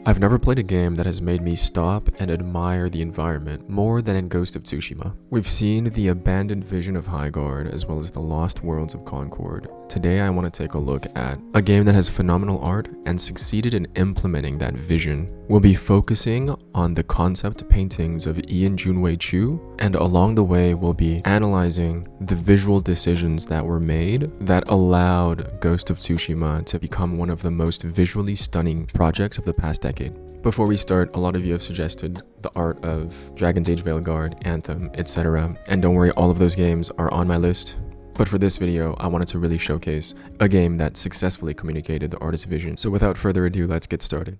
I've never played a game that has made me stop and admire the environment more than in Gust of Tsushima. We've seen the abandoned vision of Highguard as well as the lost worlds of Concord. Today I want to take a look at a game that has phenomenal art and succeeded in implementing that vision. We'll be focusing on the concept paintings of Ian Junwei Chiew, and along the way we'll be analyzing the visual decisions that were made that allowed Gust of Tsushima to become one of the most visually stunning projects of the past decade. Before we start, a lot of you have suggested the art of Dragon's Age Veilguard, Anthem, etc. And don't worry, all of those games are on my list. But for this video, I wanted to really showcase a game that successfully communicated the artist's vision. So without further ado, let's get started.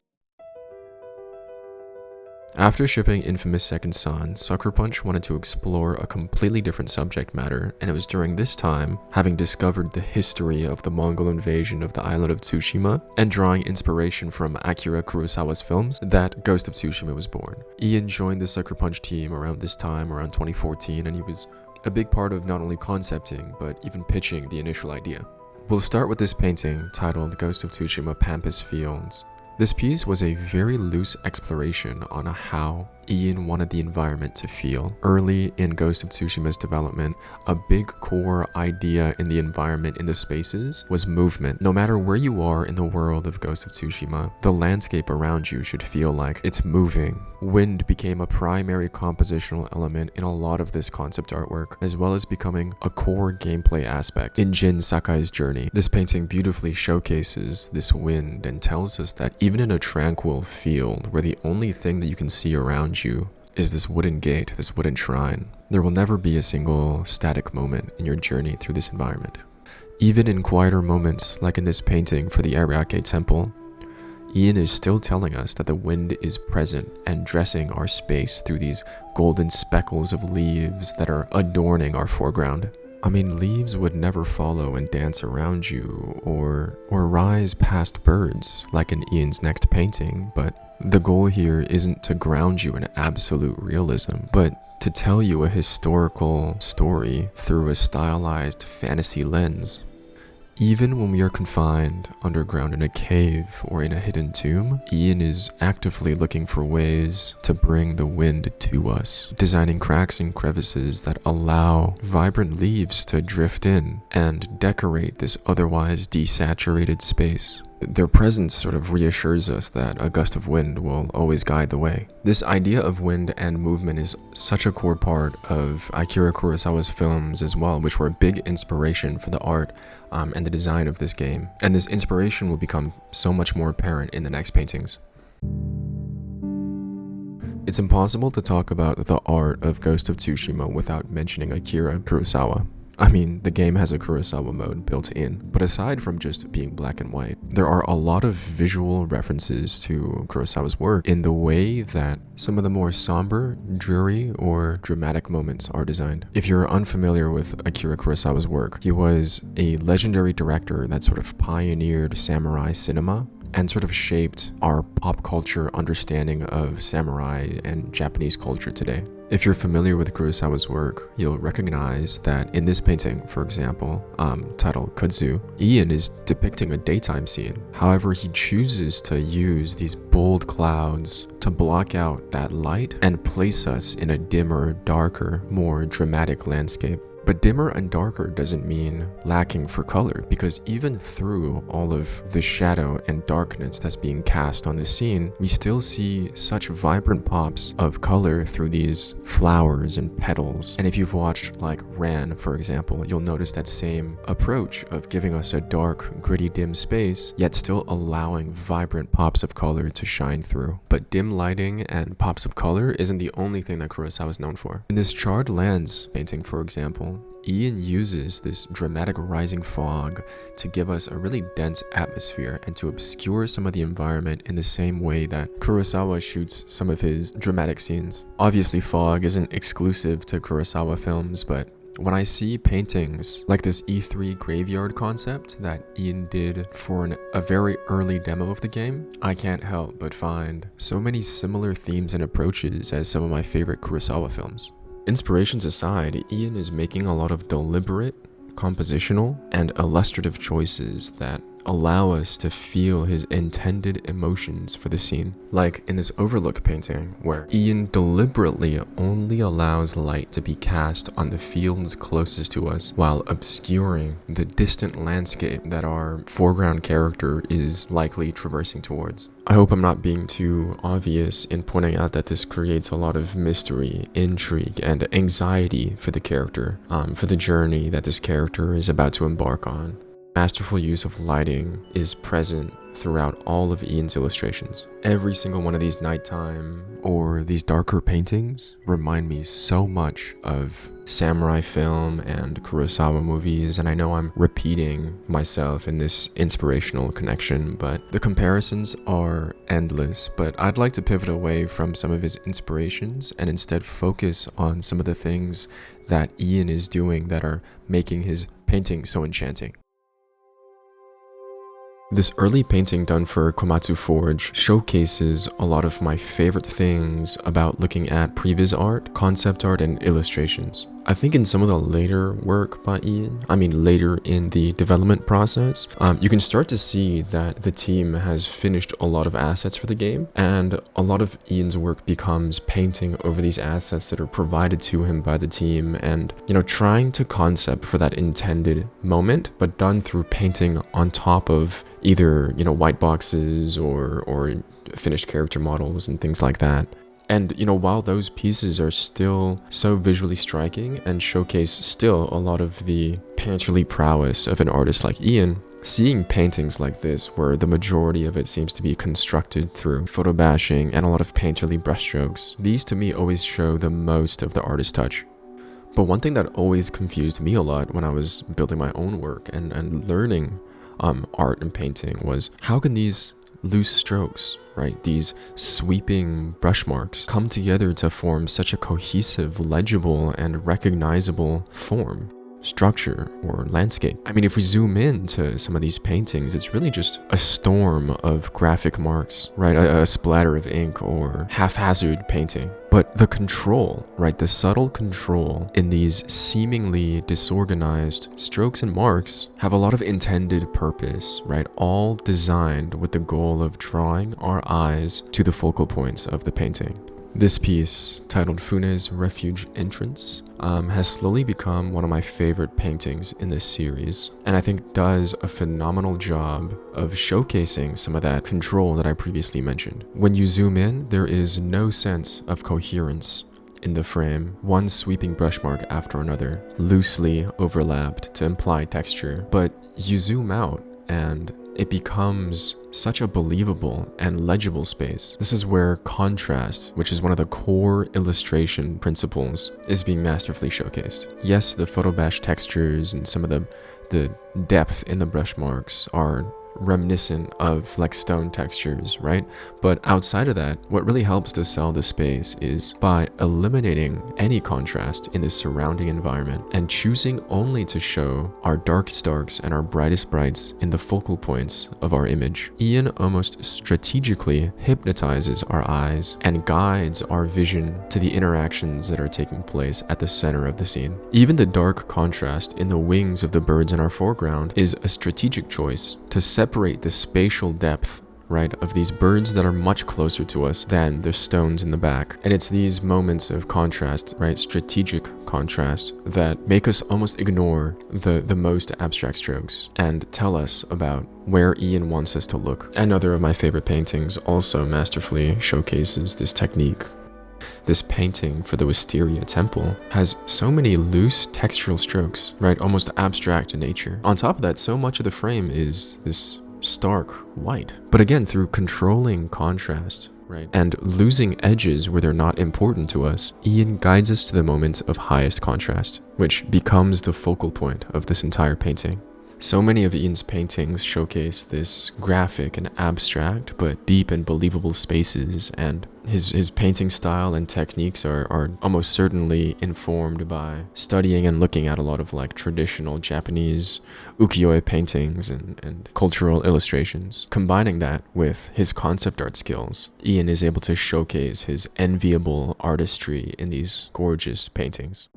After shipping infamous Second Son, Sucker Punch wanted to explore a completely different subject matter, and it was during this time, having discovered the history of the Mongol invasion of the island of Tsushima, and drawing inspiration from Akira Kurosawa's films, that Gust of Tsushima was born. Ian joined the Sucker Punch team around this time, around 2014, and he was a big part of not only concepting, but even pitching the initial idea. We'll start with this painting titled Gust of Tsushima Pampas Fields. This piece was a very loose exploration on how Ian wanted the environment to feel. Early in Gust of Tsushima's development, a big core idea in the environment in the spaces was movement. No matter where you are in the world of Gust of Tsushima, the landscape around you should feel like it's moving. Wind became a primary compositional element in a lot of this concept artwork, as well as becoming a core gameplay aspect in Jin Sakai's journey. This painting beautifully showcases this wind and tells us that even in a tranquil field where the only thing that you can see around you is this wooden gate, this wooden shrine, there will never be a single static moment in your journey through this environment. Even in quieter moments, like in this painting for the Ariake Temple, Ian is still telling us that the wind is present and dressing our space through these golden speckles of leaves that are adorning our foreground. I mean, leaves would never follow and dance around you or rise past birds like in Ian's next painting, but the goal here isn't to ground you in absolute realism, but to tell you a historical story through a stylized fantasy lens. Even when we are confined underground in a cave or in a hidden tomb, Ian is actively looking for ways to bring the wind to us, designing cracks and crevices that allow vibrant leaves to drift in and decorate this otherwise desaturated space. Their presence sort of reassures us that a gust of wind will always guide the way. This idea of wind and movement is such a core part of Akira Kurosawa's films as well, which were a big inspiration for the art and the design of this game. And this inspiration will become so much more apparent in the next paintings. It's impossible to talk about the art of Gust of Tsushima without mentioning Akira Kurosawa. I mean, the game has a Kurosawa mode built in, but aside from just being black and white, there are a lot of visual references to Kurosawa's work in the way that some of the more somber, dreary, or dramatic moments are designed. If you're unfamiliar with Akira Kurosawa's work, he was a legendary director that sort of pioneered samurai cinema and sort of shaped our pop culture understanding of samurai and Japanese culture today. If you're familiar with Kurosawa's work, you'll recognize that in this painting, for example, titled Kudzu, Ian is depicting a daytime scene. However, he chooses to use these bold clouds to block out that light and place us in a dimmer, darker, more dramatic landscape. But dimmer and darker doesn't mean lacking for color, because even through all of the shadow and darkness that's being cast on the scene, we still see such vibrant pops of color through these flowers and petals. And if you've watched like Ran, for example, you'll notice that same approach of giving us a dark, gritty, dim space, yet still allowing vibrant pops of color to shine through. But dim lighting and pops of color isn't the only thing that Kurosawa is known for. In this Charred Lands painting, for example, Ian uses this dramatic rising fog to give us a really dense atmosphere and to obscure some of the environment in the same way that Kurosawa shoots some of his dramatic scenes. Obviously, fog isn't exclusive to Kurosawa films, but when I see paintings like this E3 graveyard concept that Ian did for a very early demo of the game, I can't help but find so many similar themes and approaches as some of my favorite Kurosawa films. Inspirations aside, Ian is making a lot of deliberate, compositional, and illustrative choices that allow us to feel his intended emotions for the scene. Like in this Overlook painting, where Ian deliberately only allows light to be cast on the fields closest to us, while obscuring the distant landscape that our foreground character is likely traversing towards. I hope I'm not being too obvious in pointing out that this creates a lot of mystery, intrigue, and anxiety for the character, for the journey that this character is about to embark on. Masterful use of lighting is present throughout all of Ian's illustrations. Every single one of these nighttime or these darker paintings remind me so much of samurai film and Kurosawa movies, and I know I'm repeating myself in this inspirational connection, but the comparisons are endless. But I'd like to pivot away from some of his inspirations and instead focus on some of the things that Ian is doing that are making his painting so enchanting. This early painting done for Komatsu Forge showcases a lot of my favorite things about looking at previs art, concept art, and illustrations. I think in some of the later work by Ian, later in the development process, you can start to see that the team has finished a lot of assets for the game, and a lot of Ian's work becomes painting over these assets that are provided to him by the team, and trying to concept for that intended moment, but done through painting on top of either white boxes or finished character models and things like that. And while those pieces are still so visually striking and showcase still a lot of the painterly prowess of an artist like Ian, seeing paintings like this where the majority of it seems to be constructed through photo bashing and a lot of painterly brushstrokes, these to me always show the most of the artist's touch. But one thing that always confused me a lot when I was building my own work and learning art and painting was, how can these loose strokes, right, these sweeping brush marks, come together to form such a cohesive, legible, and recognizable form, structure, or landscape? If we zoom in to some of these paintings, it's really just a storm of graphic marks, right, a splatter of ink or haphazard painting. But the control, right, the subtle control in these seemingly disorganized strokes and marks have a lot of intended purpose, right, all designed with the goal of drawing our eyes to the focal points of the painting. This piece, titled Fune's Refuge Entrance, has slowly become one of my favorite paintings in this series, and I think does a phenomenal job of showcasing some of that control that I previously mentioned. When you zoom in, there is no sense of coherence in the frame, one sweeping brush mark after another, loosely overlapped to imply texture, but you zoom out and it becomes such a believable and legible space. This is where contrast, which is one of the core illustration principles, is being masterfully showcased. Yes, the photo bash textures and some of the depth in the brush marks are reminiscent of like stone textures, right? But outside of that, what really helps to sell the space is by eliminating any contrast in the surrounding environment and choosing only to show our darkest darks and our brightest brights in the focal points of our image. Ian almost strategically hypnotizes our eyes and guides our vision to the interactions that are taking place at the center of the scene. Even the dark contrast in the wings of the birds in our foreground is a strategic choice to separate the spatial depth, right, of these birds that are much closer to us than the stones in the back. And it's these moments of contrast, right, strategic contrast, that make us almost ignore the most abstract strokes and tell us about where Ian wants us to look. Another of my favorite paintings also masterfully showcases this technique. This painting for the Wisteria Temple has so many loose textural strokes, right, almost abstract in nature. On top of that, so much of the frame is this stark white. But again, through controlling contrast, right, and losing edges where they're not important to us, Ian guides us to the moment of highest contrast, which becomes the focal point of this entire painting. So many of Ian's paintings showcase this graphic and abstract but deep and believable spaces, and his painting style and techniques are almost certainly informed by studying and looking at a lot of like traditional Japanese ukiyo-e paintings and cultural illustrations. Combining that with his concept art skills, Ian is able to showcase his enviable artistry in these gorgeous paintings.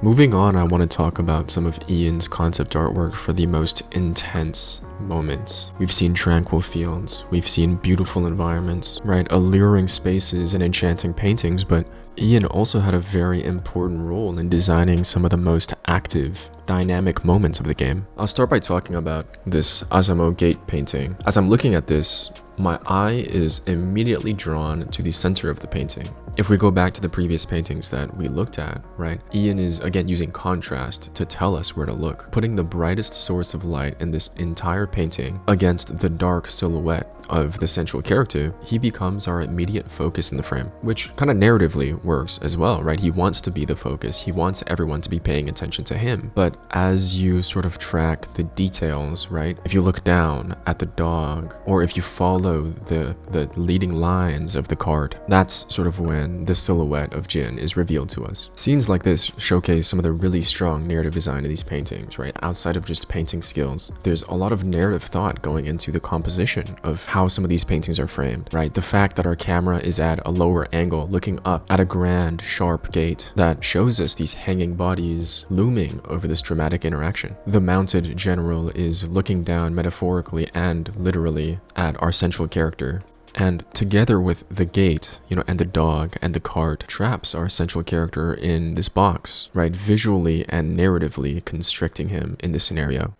Moving on, I want to talk about some of Ian's concept artwork for the most intense moments. We've seen tranquil fields, we've seen beautiful environments, right? Alluring spaces and enchanting paintings, but Ian also had a very important role in designing some of the most active, dynamic moments of the game. I'll start by talking about this Azamo Gate painting. As I'm looking at this, my eye is immediately drawn to the center of the painting. If we go back to the previous paintings that we looked at, right, Ian is again using contrast to tell us where to look, putting the brightest source of light in this entire painting against the dark silhouette of the central character. He becomes our immediate focus in the frame, which kind of narratively works as well, right? He wants to be the focus. He wants everyone to be paying attention to him. But as you sort of track the details, right? If you look down at the dog, or if you follow the leading lines of the cart, that's sort of when the silhouette of Jin is revealed to us. Scenes like this showcase some of the really strong narrative design of these paintings, right? Outside of just painting skills, there's a lot of narrative thought going into the composition of how some of these paintings are framed, right? The fact that our camera is at a lower angle looking up at a grand, sharp gate that shows us these hanging bodies looming over this dramatic interaction. The mounted general is looking down metaphorically and literally at our central character. And together with the gate, and the dog and the cart, traps our central character in this box, right? Visually and narratively constricting him in this scenario.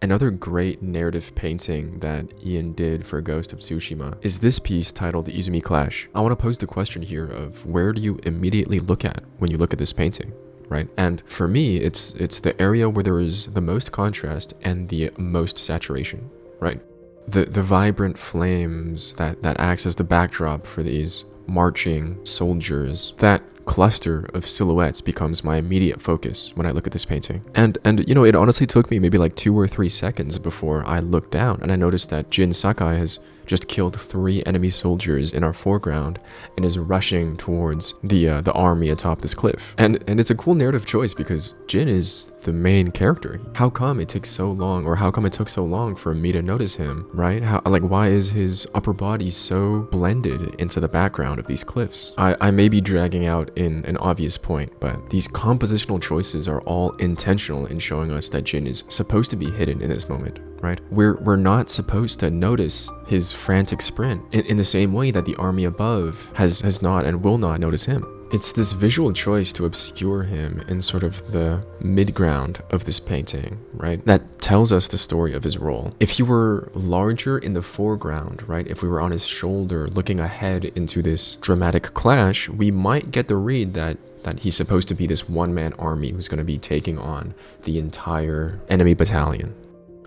Another great narrative painting that Ian did for Gust of Tsushima is this piece titled Izumi Clash. I want to pose the question here of where do you immediately look at when you look at this painting, right? And for me, it's the area where there is the most contrast and the most saturation, right? The vibrant flames that acts as the backdrop for these marching soldiers, that cluster of silhouettes becomes my immediate focus when I look at this painting. And it honestly took me maybe like 2 or 3 seconds before I looked down and I noticed that Jin Sakai has just killed 3 enemy soldiers in our foreground and is rushing towards the army atop this cliff. And it's a cool narrative choice because Jin is the main character. How come it takes so long, or how come it took so long for me to notice him, right? Why is his upper body so blended into the background of these cliffs? I may be dragging out in an obvious point, but these compositional choices are all intentional in showing us that Jin is supposed to be hidden in this moment, right? We're not supposed to notice his frantic sprint in the same way that the army above has not and will not notice him. It's this visual choice to obscure him in sort of the mid-ground of this painting, right? That tells us the story of his role. If he were larger in the foreground, right? If we were on his shoulder looking ahead into this dramatic clash, we might get the read that he's supposed to be this one-man army who's going to be taking on the entire enemy battalion.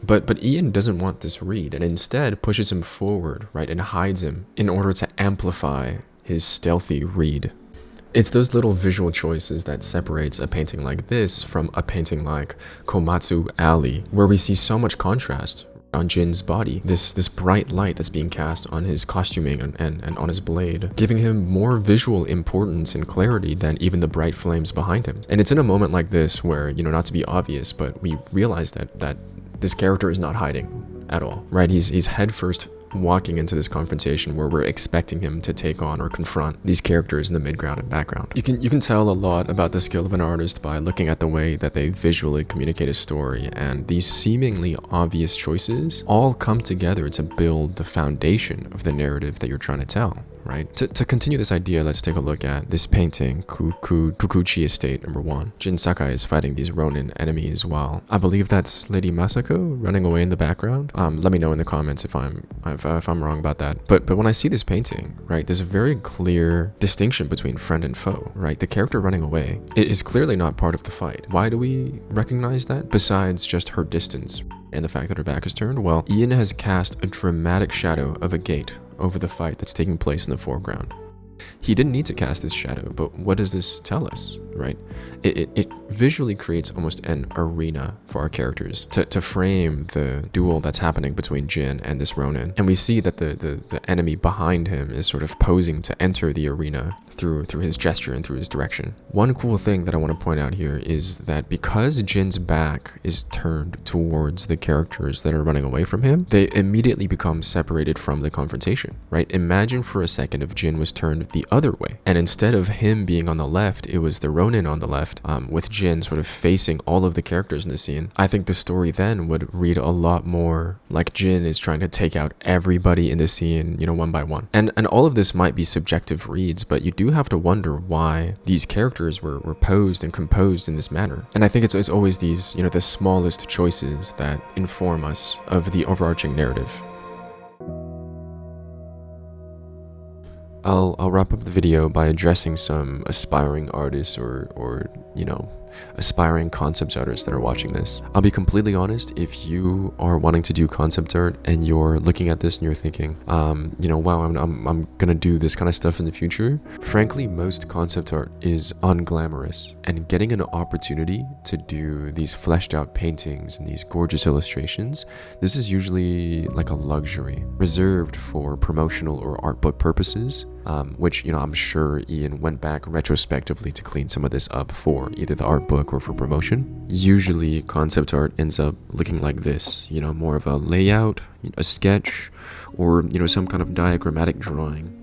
But Ian doesn't want this read and instead pushes him forward, right? And hides him in order to amplify his stealthy read. It's those little visual choices that separates a painting like this from a painting like Komatsu Alley, where we see so much contrast on Jin's body, this bright light that's being cast on his costuming and on his blade, giving him more visual importance and clarity than even the bright flames behind him. And it's in a moment like this where, not to be obvious, but we realize that this character is not hiding at all, right? He's headfirst walking into this confrontation where we're expecting him to take on or confront these characters in the midground and background. You can tell a lot about the skill of an artist by looking at the way that they visually communicate a story, and these seemingly obvious choices all come together to build the foundation of the narrative that you're trying to tell, right? To continue this idea, let's take a look at this painting, Kukuchi Estate No. 1. Jin Sakai is fighting these Ronin enemies while I believe that's Lady Masako running away in the background. Let me know in the comments if I'm wrong about that. But when I see this painting, right, there's a very clear distinction between friend and foe, right? The character running away is clearly not part of the fight. Why do we recognize that? Besides just her distance and the fact that her back is turned? Well, Ian has cast a dramatic shadow of a gate over the fight that's taking place in the foreground. He didn't need to cast this shadow, but what does this tell us, right? It visually creates almost an arena for our characters to frame the duel that's happening between Jin and this Ronin. And we see that the enemy behind him is sort of posing to enter the arena through his gesture and through his direction. One cool thing that I want to point out here is that because Jin's back is turned towards the characters that are running away from him, they immediately become separated from the confrontation, right? Imagine for a second if Jin was turned went the other way. And instead of him being on the left, it was the Ronin on the left, with Jin sort of facing all of the characters in the scene. I think the story then would read a lot more like Jin is trying to take out everybody in the scene, you know, one by one. And all of this might be subjective reads, but you do have to wonder why these characters were posed and composed in this manner. And I think it's always these, you know, the smallest choices that inform us of the overarching narrative. I'll wrap up the video by addressing some aspiring artists or you know, aspiring concept artists that are watching this. I'll be completely honest, if you are wanting to do concept art and you're looking at this and you're thinking, you know, wow, I'm gonna do this kind of stuff in the future. Frankly, most concept art is unglamorous, and getting an opportunity to do these fleshed out paintings and these gorgeous illustrations, this is usually like a luxury reserved for promotional or art book purposes. Which, you know, I'm sure Ian went back retrospectively to clean some of this up for either the art book or for promotion. Usually concept art ends up looking like this, you know, more of a layout, a sketch, or, you know, some kind of diagrammatic drawing.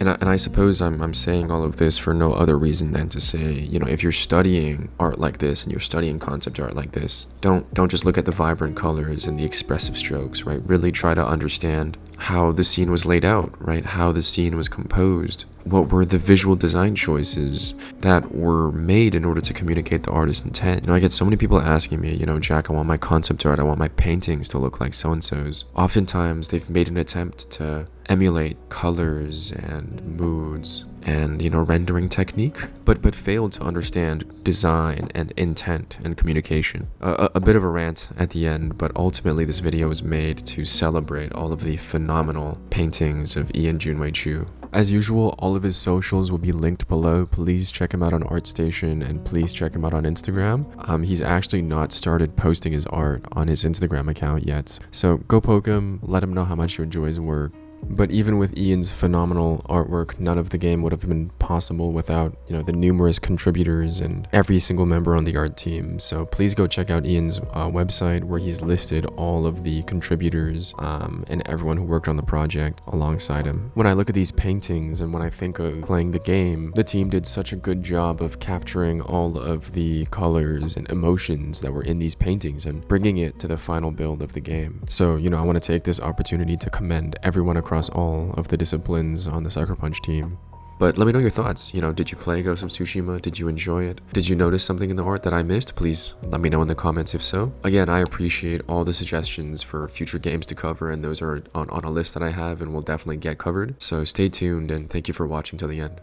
And I suppose I'm saying all of this for no other reason than to say, you know, if you're studying art like this and you're studying concept art like this, don't just look at the vibrant colors and the expressive strokes, right? Really try to understand how the scene was laid out, right? How the scene was composed. What were the visual design choices that were made in order to communicate the artist's intent? You know, I get so many people asking me, you know, Jack, I want my concept art, I want my paintings to look like so-and-so's. Oftentimes, they've made an attempt to emulate colors and moods and, you know, rendering technique, but failed to understand design and intent and communication. A bit of a rant at the end, but ultimately this video was made to celebrate all of the phenomenal paintings of Ian Junwei Chiew. As usual, all of his socials will be linked below. Please check him out on ArtStation and please check him out on Instagram. He's actually not started posting his art on his Instagram account yet, so go poke him, let him know how much you enjoy his work. But even with Ian's phenomenal artwork, none of the game would have been possible without, you know, the numerous contributors and every single member on the art team. So please go check out Ian's website, where he's listed all of the contributors and everyone who worked on the project alongside him. When I look at these paintings and when I think of playing the game, the team did such a good job of capturing all of the colors and emotions that were in these paintings and bringing it to the final build of the game. So, you know, I want to take this opportunity to commend everyone across all of the disciplines on the Sucker Punch team. But let me know your thoughts. You know, did you play Ghost of Tsushima? Did you enjoy it? Did you notice something in the art that I missed? Please let me know in the comments if so. Again, I appreciate all the suggestions for future games to cover, and those are on a list that I have and will definitely get covered. So stay tuned, and thank you for watching till the end.